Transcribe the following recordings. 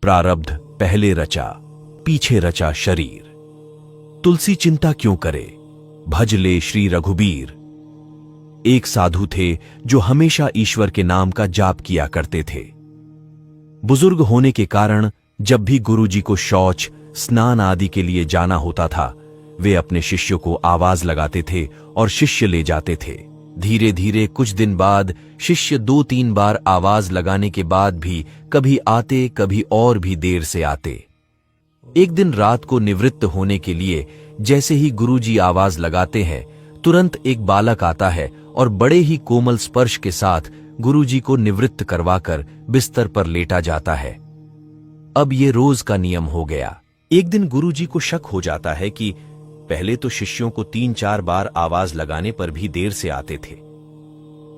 प्रारब्ध पहले रचा, पीछे रचा शरीर। तुलसी चिंता क्यों करे, भज ले श्री रघुबीर। एक साधु थे जो हमेशा ईश्वर के नाम का जाप किया करते थे। बुजुर्ग होने के कारण जब भी गुरुजी को शौच, स्नान आदि के लिए जाना होता था, वे अपने शिष्यों को आवाज लगाते थे और शिष्य ले जाते थे। धीरे धीरे कुछ दिन बाद शिष्य 2-3 बार आवाज लगाने के बाद भी कभी आते, कभी और भी देर से आते। एक दिन रात को निवृत्त होने के लिए जैसे ही गुरुजी आवाज लगाते हैं, तुरंत एक बालक आता है और बड़े ही कोमल स्पर्श के साथ गुरुजी को निवृत्त करवाकर बिस्तर पर लेटा जाता है। अब ये रोज का नियम हो गया। एक दिन गुरुजी को शक हो जाता है कि पहले तो शिष्यों को 3-4 बार आवाज लगाने पर भी देर से आते थे,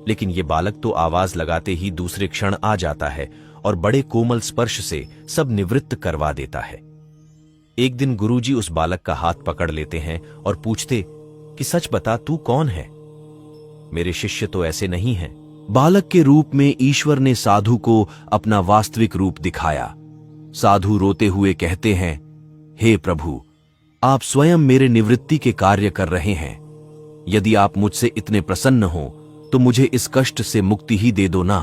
लेकिन ये बालक तो आवाज लगाते ही दूसरे क्षण आ जाता है और बड़े कोमल स्पर्श से सब निवृत्त करवा देता है। एक दिन गुरुजी उस बालक का हाथ पकड़ लेते हैं और पूछते कि सच बता, तू कौन है? मेरे शिष्य तो ऐसे नहीं हैं। बालक के रूप में ईश्वर ने साधु को अपना वास्तविक रूप दिखाया। साधु रोते हुए कहते हैं, हे प्रभु, आप स्वयं मेरे निवृत्ति के कार्य कर रहे हैं। यदि आप मुझसे इतने प्रसन्न हो तो मुझे इस कष्ट से मुक्ति ही दे दो ना।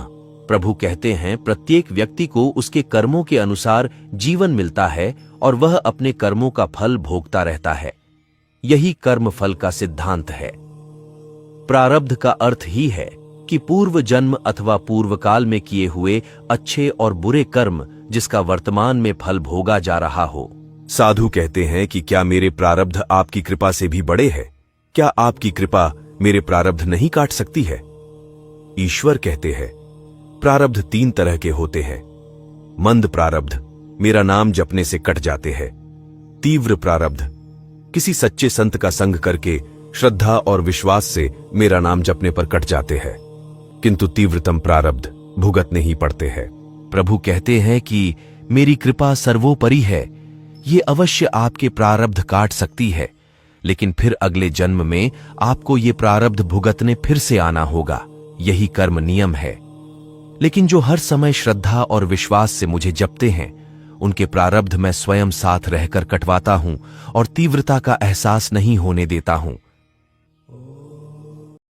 प्रभु कहते हैं, प्रत्येक व्यक्ति को उसके कर्मों के अनुसार जीवन मिलता है और वह अपने कर्मों का फल भोगता रहता है। यही कर्म फल का सिद्धांत है। प्रारब्ध का अर्थ ही है कि पूर्व जन्म अथवा पूर्व काल में किए हुए अच्छे और बुरे कर्म जिसका वर्तमान में फल भोगा जा रहा हो। साधु कहते हैं कि क्या मेरे प्रारब्ध आपकी कृपा से भी बड़े हैं? क्या आपकी कृपा मेरे प्रारब्ध नहीं काट सकती है? ईश्वर कहते हैं, प्रारब्ध 3 तरह के होते हैं। मंद प्रारब्ध मेरा नाम जपने से कट जाते हैं। तीव्र प्रारब्ध किसी सच्चे संत का संग करके श्रद्धा और विश्वास से मेरा नाम जपने पर कट जाते हैं, किंतु तीव्रतम प्रारब्ध भुगतने ही पड़ते हैं। प्रभु कहते हैं कि मेरी कृपा सर्वोपरि है। ये अवश्य आपके प्रारब्ध काट सकती है, लेकिन फिर अगले जन्म में आपको ये प्रारब्ध भुगतने फिर से आना होगा। यही कर्म नियम है। लेकिन जो हर समय श्रद्धा और विश्वास से मुझे जपते हैं, उनके प्रारब्ध मैं स्वयं साथ रहकर कटवाता हूं और तीव्रता का एहसास नहीं होने देता हूं।